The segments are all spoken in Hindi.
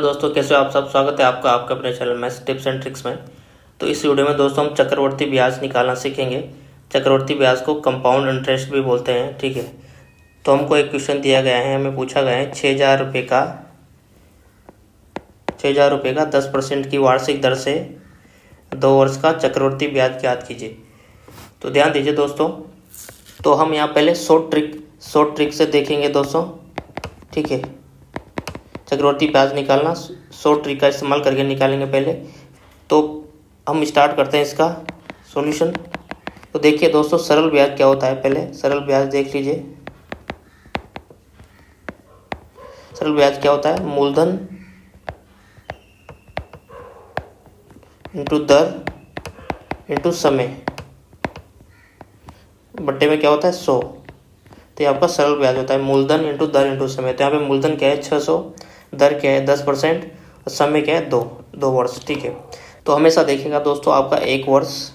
दोस्तों, कैसे हो आप सब। स्वागत है आपका अपने channel maths tips and tricks में। तो इस वीडियो में दोस्तों हम चक्रवर्ती ब्याज निकालना सीखेंगे। चक्रवर्ती ब्याज को कंपाउंड इंटरेस्ट भी बोलते हैं, ठीक है। तो हमको एक क्वेश्चन दिया गया है, हमें पूछा गया है 6,000 रुपये का 10% की वार्षिक दर से 2 वर्ष का चक्रवर्ती ब्याज ज्ञात कीजिए। तो ध्यान दीजिए दोस्तों, तो हम यहाँ पहले शॉर्ट ट्रिक से देखेंगे दोस्तों, ठीक है। चक्रवर्ती ब्याज निकालना शॉर्ट ट्रिक का इस्तेमाल करके निकालेंगे पहले। तो हम स्टार्ट करते हैं इसका सॉल्यूशन। तो देखिए दोस्तों, सरल ब्याज क्या होता है, पहले सरल ब्याज देख लीजिए। सरल ब्याज क्या होता है, मूलधन इंटू दर इंटू समय बट्टे में क्या होता है 100। तो ये आपका सरल ब्याज होता है, मूलधन इंटू दर इंटू समय। तो यहाँ पे मूलधन क्या है 600, दर क्या है 10% और समय क्या है 2 वर्ष, ठीक है। तो हमेशा देखिएगा दोस्तों, आपका 1 वर्ष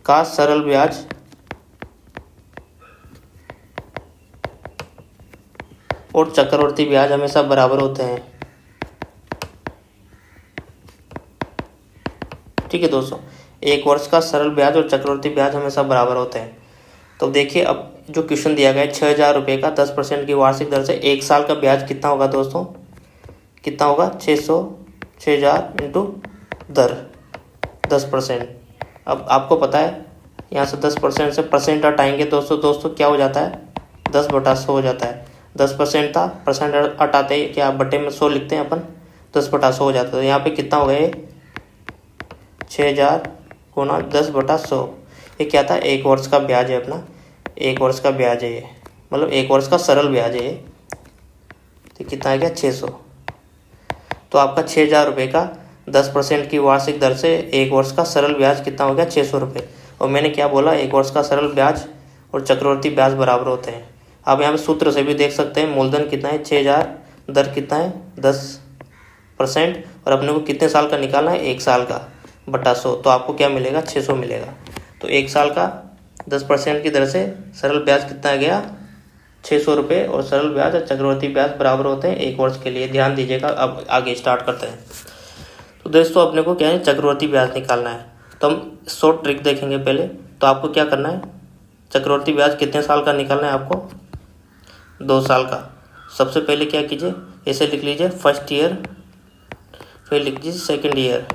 का सरल ब्याज और चक्रवर्ती ब्याज हमेशा बराबर होते हैं, ठीक है दोस्तों। 1 वर्ष का सरल ब्याज और चक्रवर्ती ब्याज हमेशा बराबर होते हैं। तो देखिए, अब जो क्वेश्चन दिया गया है 6,000 रुपये का 10% की वार्षिक दर से 1 साल का ब्याज कितना होगा दोस्तों, कितना होगा 6,000 इंटू दर 10%। अब आपको पता है यहाँ से 10% से परसेंट हटाएंगे दोस्तों क्या हो जाता है 10/100 हो जाता है। 10% था, परसेंट हटाते ही क्या बट्टे में 100 लिखते हैं अपन, 10/100 हो जाता है। तो यहाँ पे कितना हो गया 6,000 गुना 10/100। ये क्या था, 1 वर्ष का ब्याज है अपना, 1 वर्ष का ब्याज है ये, मतलब 1 वर्ष का सरल ब्याज है ये। तो कितना आ गया 600। तो आपका 6,000 रुपये का 10% की वार्षिक दर से 1 वर्ष का सरल ब्याज कितना हो गया 600 रुपये। और मैंने क्या बोला, 1 वर्ष का सरल ब्याज और चक्रवर्ती ब्याज बराबर होते हैं। आप यहाँ पे सूत्र से भी देख सकते हैं, मूलधन कितना है 6,000, दर कितना है 10% और अपने को कितने साल का निकालना है 1 साल का बटा 100। तो आपको क्या मिलेगा 600 मिलेगा। तो 1 साल का 10% की दर से सरल ब्याज कितना गया 600 रुपये और सरल ब्याज और चक्रवर्ती ब्याज बराबर होते हैं 1 वर्ष के लिए। ध्यान दीजिएगा। अब आगे स्टार्ट करते हैं। तो दोस्तों अपने को क्या है चक्रवर्ती ब्याज निकालना है। तो हम शॉर्ट ट्रिक देखेंगे पहले। तो आपको क्या करना है, चक्रवर्ती ब्याज कितने साल का निकालना है आपको 2 साल का। सबसे पहले क्या कीजिए, ऐसे लिख लीजिए फर्स्ट ईयर, फिर लिख लीजिए सेकेंड ईयर,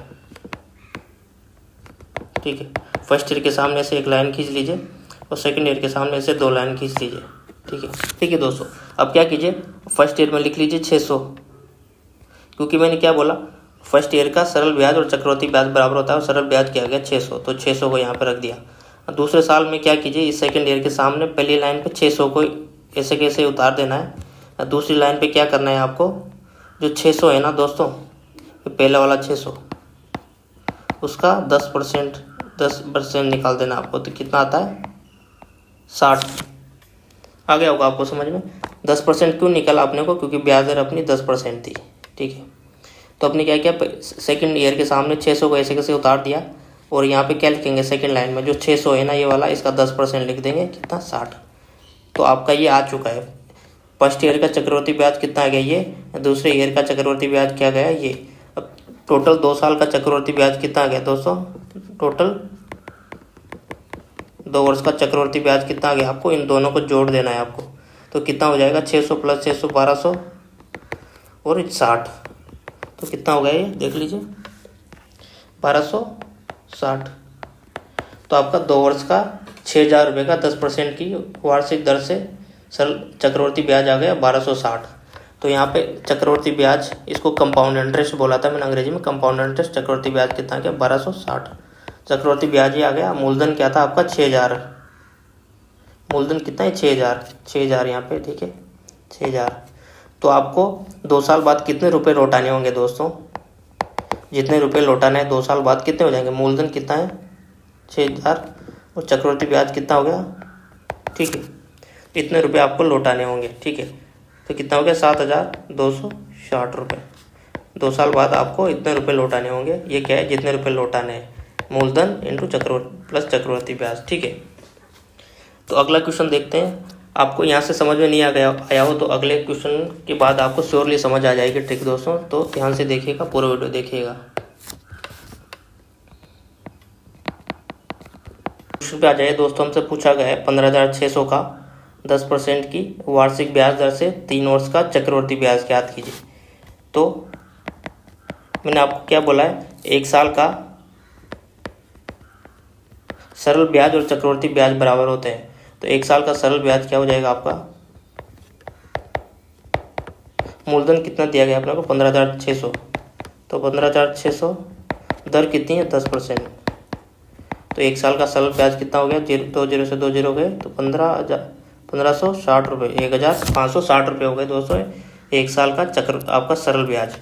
ठीक है। फर्स्ट ईयर के सामने से एक लाइन खींच लीजिए और सेकंड ईयर के सामने से 2 लाइन खींच लीजिए, ठीक है दोस्तों। अब क्या कीजिए, फर्स्ट ईयर में लिख लीजिए 600, क्योंकि मैंने क्या बोला फर्स्ट ईयर का सरल ब्याज और चक्रवर्ती ब्याज बराबर होता है और सरल ब्याज क्या गया 600, तो 600 को यहाँ पे रख दिया। दूसरे साल में क्या कीजिए, इस सेकेंड ईयर के सामने पहली लाइन पे 600 को ऐसे कैसे उतार देना है। दूसरी लाइन पे क्या करना है आपको, जो 600 है ना दोस्तों, पहला वाला 600 उसका 10% निकाल देना आपको। तो कितना आता है 60। आ गया होगा आपको समझ में। 10% क्यों निकाला अपने को, क्योंकि ब्याज दर अपनी 10% थी, ठीक है। तो अपने क्या किया, सेकंड ईयर के सामने 600 को ऐसे कैसे उतार दिया और यहाँ पे क्या लिखेंगे सेकंड लाइन में, जो 600 है ना ये वाला, इसका 10% लिख देंगे, कितना 60। तो आपका ये आ चुका है। फर्स्ट ईयर का चक्रवर्ती ब्याज कितना आ गया ये, दूसरे ईयर का चक्रवर्ती ब्याज क्या गया ये। अब टोटल 2 साल का चक्रवर्ती ब्याज कितना आ गया दोस्तों, टोटल 2 वर्ष का चक्रवर्ती ब्याज कितना आ गया, आपको इन दोनों को जोड़ देना है आपको। तो कितना हो जाएगा 600 + 600 1200 और 60। तो कितना हो गया ये देख लीजिए 1260। तो आपका 2 वर्ष का 6,000 रुपये का 10% की वार्षिक दर से सरल चक्रवर्ती ब्याज आ गया 1260। तो यहाँ पे चक्रवर्ती ब्याज, इसको कंपाउंड इंटरेस्ट बोला था मैंने अंग्रेजी में, कंपाउंड इंटरेस्ट। चक्रवर्ती ब्याज कितना गया 1260, चक्रवर्ती ब्याज ही आ गया। मूलधन क्या था आपका 6,000, मूलधन कितना है 6,000 यहाँ पे, ठीक है 6,000। तो आपको 2 साल बाद कितने रुपए लौटाने होंगे दोस्तों, जितने रुपए लौटाने हैं 2 साल बाद कितने हो जाएंगे। मूलधन कितना है 6,000 और चक्रवर्ती ब्याज कितना हो गया, ठीक है, इतने रुपए आपको लौटाने होंगे, ठीक है। तो कितना हो गया 7,260 रुपये। 2 साल बाद आपको इतने रुपए लौटाने होंगे। ये क्या है, जितने रुपए लौटाने हैं, मूलधन इंटू चक्रवर्ती प्लस चक्रवर्ती ब्याज, ठीक है। तो अगला क्वेश्चन देखते हैं। आपको यहाँ से समझ में नहीं आया हो तो अगले क्वेश्चन के बाद आपको श्योरली समझ आ जाएगी ट्रिक दोस्तों। तो ध्यान से देखिएगा, पूरा वीडियो देखिएगा। क्वेश्चन पे आ जाइए दोस्तों। हमसे पूछा गया है 15,600 का 10% की वार्षिक ब्याज दर से 3 वर्ष का चक्रवृद्धि ब्याज ज्ञात कीजिए। तो मैंने आपको क्या बोला है, 1 साल का सरल ब्याज और चक्रवृद्धि ब्याज बराबर होते हैं। तो 1 साल का सरल ब्याज क्या हो जाएगा आपका, मूलधन कितना दिया गया अपने को 15,600, तो 15,600 दर कितनी है 10%। तो 1 साल का सरल ब्याज कितना हो गया, 2 जीरो से 2 जीरो गए तो 1560 रुपये, 1560 रुपये हो गए दोस्तों 1 साल का आपका सरल ब्याज।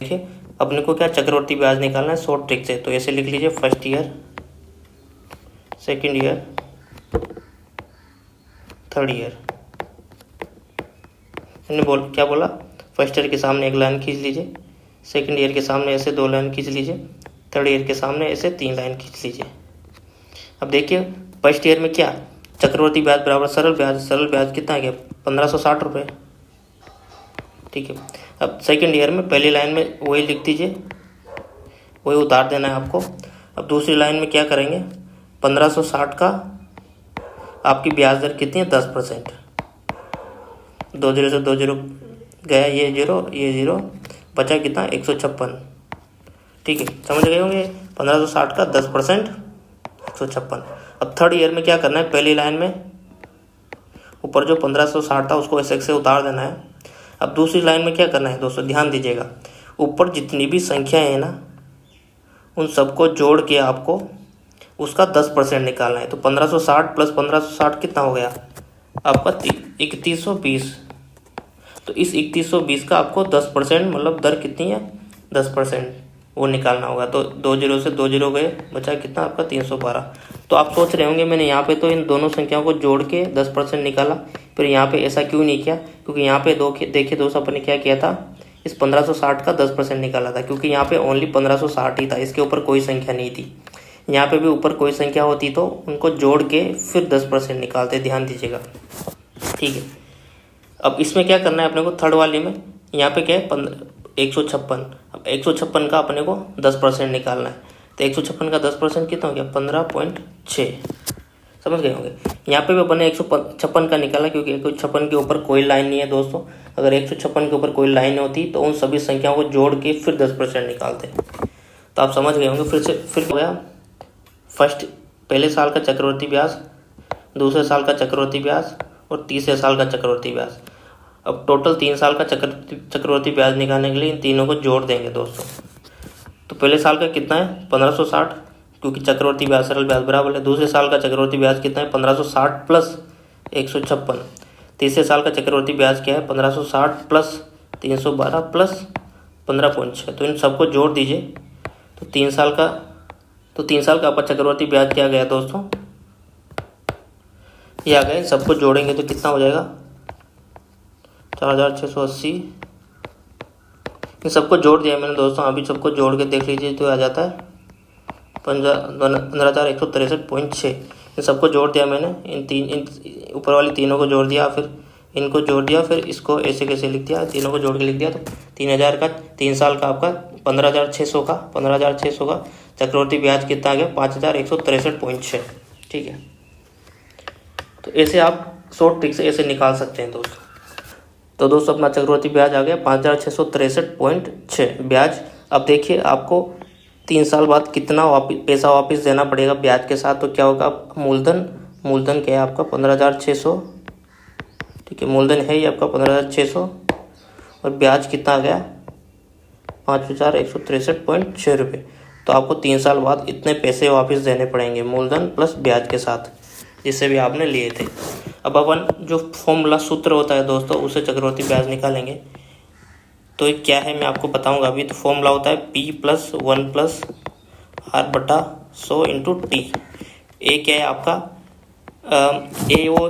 देखिए अपने को क्या चक्रवृद्धि ब्याज निकालना है शॉर्ट ट्रिक से। तो ऐसे लिख लीजिए, first year, second year, third year. मैंने क्या बोला, फर्स्ट ईयर के सामने एक लाइन खींच लीजिए, सेकेंड ईयर के सामने ऐसे 2 लाइन खींच लीजिए, थर्ड ईयर के सामने ऐसे 3 लाइन खींच लीजिए। अब देखिए फर्स्ट ईयर में क्या, चक्रवृद्धि ब्याज बराबर सरल ब्याज, सरल ब्याज कितना आ गया 1560 रुपये, ठीक है। अब सेकेंड ईयर में पहली लाइन में वही लिख दीजिए, वही उतार देना है आपको। अब दूसरी लाइन में क्या करेंगे, 1560 का आपकी ब्याज दर कितनी है 10%। 2 जीरो से 2 जीरो गया, ये जीरो बचा कितना 156, ठीक है, समझ गए होंगे। 1560 का 10% 156। अब थर्ड ईयर में क्या करना है, पहली लाइन में ऊपर जो 1560 था उसको ऐसे से उतार देना है। अब दूसरी लाइन में क्या करना है दोस्तों, ध्यान दीजिएगा, ऊपर जितनी भी संख्याएं हैं ना उन सबको जोड़ के आपको उसका 10% निकालना है। तो 1560 प्लस 1560 कितना हो गया आपका 3120। तो इस 3120 का आपको 10% मतलब दर कितनी है 10% वो निकालना होगा। तो 2 जीरो से 2 जीरो गए, बचा कितना आपका 312। तो आप सोच रहे होंगे मैंने यहाँ पे तो इन दोनों संख्याओं को जोड़ के 10% निकाला, फिर यहाँ पे ऐसा क्यों नहीं किया, क्योंकि यहाँ पे देखिए दोस्तों अपन ने क्या किया था, इस 1560 का 10% निकाला था, क्योंकि यहाँ पे ओनली 1560 ही था, इसके ऊपर कोई संख्या नहीं थी। यहाँ पे भी ऊपर कोई संख्या होती तो उनको जोड़ के फिर 10% निकालते, ध्यान दीजिएगा, ठीक है। अब इसमें क्या करना है अपने को, थर्ड वाले में यहाँ पे क्या है 156। अब 156 का अपने को 10% निकालना है। तो 156 का 10% कितना हो गया 15.6, समझ गए होंगे। यहाँ पे भी अपने 156 का निकाला, क्योंकि 156 के ऊपर कोई लाइन नहीं है दोस्तों। अगर 156 के ऊपर कोई लाइन होती तो उन सभी संख्याओं को जोड़ के फिर 10% निकालते। तो आप समझ गए होंगे। फिर हो गया पहले साल का चक्रवृद्धि ब्याज, दूसरे साल का चक्रवृद्धि ब्याज और तीसरे साल का चक्रवृद्धि ब्याज। अब टोटल 3 साल का चक्रवृद्धि ब्याज निकालने के लिए इन तीनों को जोड़ देंगे दोस्तों। तो पहले साल का कितना है 1560, क्योंकि चक्रवृद्धि ब्याज सरल ब्याज बराबर है। दूसरे साल का चक्रवृद्धि ब्याज कितना है 1560 प्लस 156। तीसरे साल का चक्रवृद्धि ब्याज क्या है 1560 प्लस 312 प्लस 15.6। तो इन सबको जोड़ दीजिए। तो 3 साल का आपका चक्रवृद्धि ब्याज क्या गया दोस्तों, ये आ गए। सबको जोड़ेंगे तो कितना हो जाएगा 4680। इन सबको जोड़ दिया मैंने दोस्तों, अभी सबको जोड़ के देख लीजिए तो आ जाता है 15,163.6। इन सबको जोड़ दिया मैंने, इन ऊपर वाली तीनों को जोड़ दिया, फिर इनको जोड़ दिया, फिर इसको ऐसे कैसे लिख दिया, तीनों को जोड़ के लिख दिया। तो 3000 का 3 साल का आपका 15,600 का चक्रवृद्धि ब्याज कितना आ गया 5,163.6, ठीक है। तो ऐसे आप शॉर्ट ट्रिक से ऐसे निकाल सकते हैं दोस्तों। तो दोस्तों अपना चक्रवृद्धि ब्याज आ गया 5,663.6 ब्याज। अब देखिए आपको 3 साल बाद कितना पैसा वापस देना पड़ेगा ब्याज के साथ। तो क्या होगा, मूलधन क्या है आपका 15,600, ठीक है, मूलधन है ये आपका 15,600 और ब्याज कितना आ गया 5,163.6 रुपये। तो आपको 3 साल बाद इतने पैसे वापस देने पड़ेंगे मूलधन प्लस ब्याज के साथ, जिससे भी आपने लिए थे। अब अपन जो फॉर्मूला सूत्र होता है दोस्तों उससे चक्रवृद्धि ब्याज निकालेंगे। तो ये क्या है मैं आपको बताऊंगा अभी। तो फॉर्मूला होता है P+1+R/100 इंटू टी। ए क्या है आपका, ए वो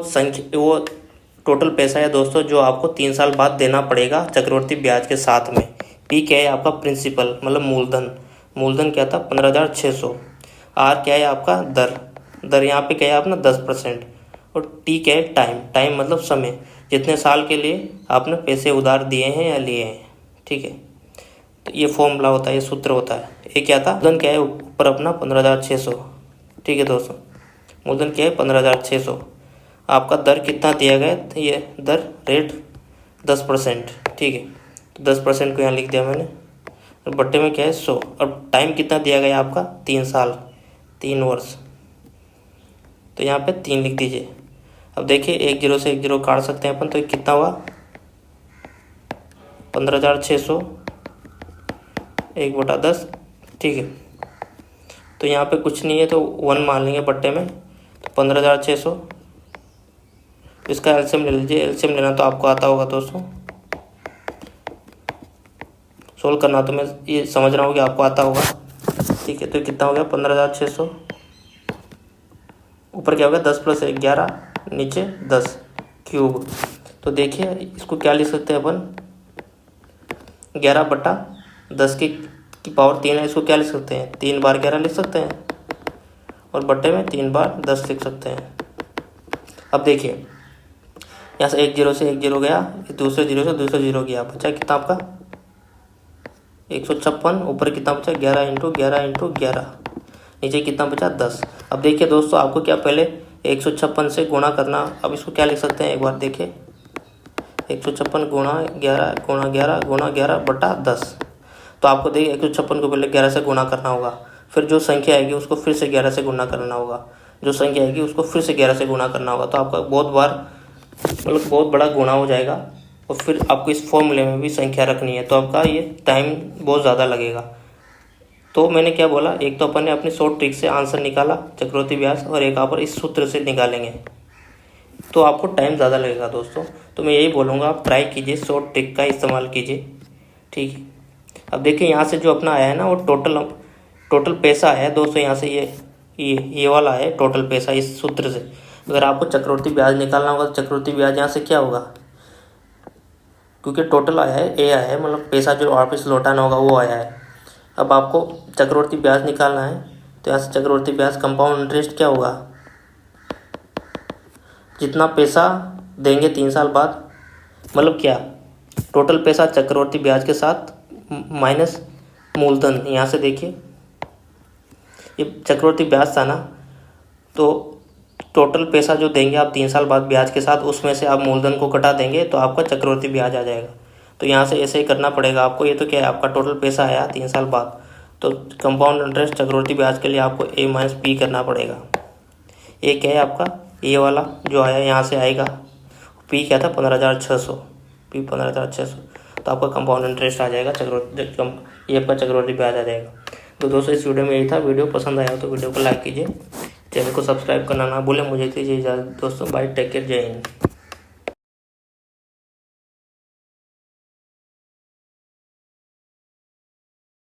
टोटल पैसा है दोस्तों जो आपको 3 साल बाद देना पड़ेगा चक्रवृद्धि ब्याज के साथ में। पी क्या है आपका प्रिंसिपल मतलब मूलधन क्या था 15,600। आर क्या है आपका दर यहाँ पे क्या है अपना 10%। और टी क्या है, टाइम। टाइम मतलब समय, जितने साल के लिए आपने पैसे उधार दिए हैं या लिए हैं, ठीक है। तो ये फॉर्मूला होता है, ये सूत्र होता है। ये क्या था, मूलधन क्या है ऊपर अपना 15,600, ठीक है दोस्तों। मूलधन क्या है 15,600। आपका दर कितना दिया गया, तो ये दर रेट 10%, ठीक है। तो 10% को यहाँ लिख दिया मैंने, और बट्टे में क्या है 100। और टाइम कितना दिया गया आपका, 3 साल, 3 वर्ष, तो यहाँ पे 3 लिख दीजिए। अब देखिए 1 0 से 1 0 काट सकते हैं अपन, तो कितना हुआ 15,600 1/10, ठीक है। तो यहाँ पे कुछ नहीं है तो 1 मान लेंगे बट्टे में, तो 15,600। इसका एलसीएम ले लीजिए। एलसीएम लेना तो आपको आता होगा दोस्तों, सोल्व करना तो मैं ये समझ रहा हूँ कि आपको आता होगा, ठीक है। तो कितना हो गया 15,600, ऊपर क्या हो गया 10 + 1 11, नीचे 10 क्यूब। तो देखिए इसको क्या लिख सकते हैं अपन, 11/10 की पावर 3 है, इसको क्या लिख सकते हैं 3 बार 11 लिख सकते हैं, और बट्टे में 3 बार 10 लिख सकते हैं। अब देखिए यहाँ से 1 0 से 1 0 गया, दूसरे 0 से दूसरे 0 गया, बचा कितना आपका 156। ऊपर कितना बचा 11 × 11 × 11, नीचे कितना बचा 10। अब देखिए दोस्तों आपको क्या पहले 156 से गुणा करना। अब इसको क्या लिख सकते हैं एक बार देखिए, 156 × 11 × 11 × 11/10। तो आपको देखिए 156 को पहले 11 से गुणा करना होगा, फिर जो संख्या आएगी उसको फिर से 11 से गुणा करना होगा, जो संख्या आएगी उसको फिर से 11 से गुणा करना होगा। तो आपका बहुत बार मतलब बहुत बड़ा गुणा हो जाएगा, और फिर आपको इस फॉर्मूले में भी संख्या रखनी है, तो आपका ये टाइम बहुत ज़्यादा लगेगा। तो मैंने क्या बोला, एक तो अपन ने अपनी शॉर्ट ट्रिक से आंसर निकाला चक्रवृद्धि ब्याज, और एक आप इस सूत्र से निकालेंगे, तो आपको टाइम ज़्यादा लगेगा दोस्तों। तो मैं यही बोलूँगा आप ट्राई कीजिए, शॉर्ट ट्रिक का इस्तेमाल कीजिए, ठीक है। अब देखिए यहाँ से जो अपना आया है ना, वो टोटल पैसा आया है दोस्तों। यहाँ से ये वाला है टोटल पैसा इस सूत्र से। अगर आपको चक्रवृद्धि ब्याज निकालना होगा तो चक्रवृद्धि ब्याज यहाँ से क्या होगा, क्योंकि टोटल आया है, ए आया है, मतलब पैसा जो वापस लौटाना होगा वो आया है। अब आपको चक्रवृद्धि ब्याज निकालना है, तो यहाँ से चक्रवृद्धि ब्याज कंपाउंड इंटरेस्ट क्या होगा, जितना पैसा देंगे 3 साल बाद, मतलब क्या टोटल पैसा चक्रवृद्धि ब्याज के साथ माइनस मूलधन। यहाँ से देखिए ये चक्रवृद्धि ब्याज था ना, तो टोटल पैसा जो देंगे आप 3 साल बाद ब्याज के साथ, उसमें से आप मूलधन को घटा देंगे तो आपका चक्रवृद्धि ब्याज आ जाएगा। तो यहाँ से ऐसे ही करना पड़ेगा आपको। ये तो क्या है आपका टोटल पैसा आया 3 साल बाद, तो कंपाउंड इंटरेस्ट चक्रवृद्धि ब्याज के लिए आपको A - P करना पड़ेगा। ये क्या है आपका ये वाला जो आया यहाँ से आएगा, P क्या था 15,600, P 15,600, तो आपका कंपाउंड इंटरेस्ट आ जाएगा, ये आपका चक्रवृद्धि ब्याज आ जाएगा। तो दोस्तों इस वीडियो में यही था। वीडियो पसंद आया तो वीडियो को लाइक कीजिए, चैनल को सब्सक्राइब करना ना भूलें। मुझे दीजिए इजाज़त दोस्तों, बाय, टेक केयर, जय हिंद।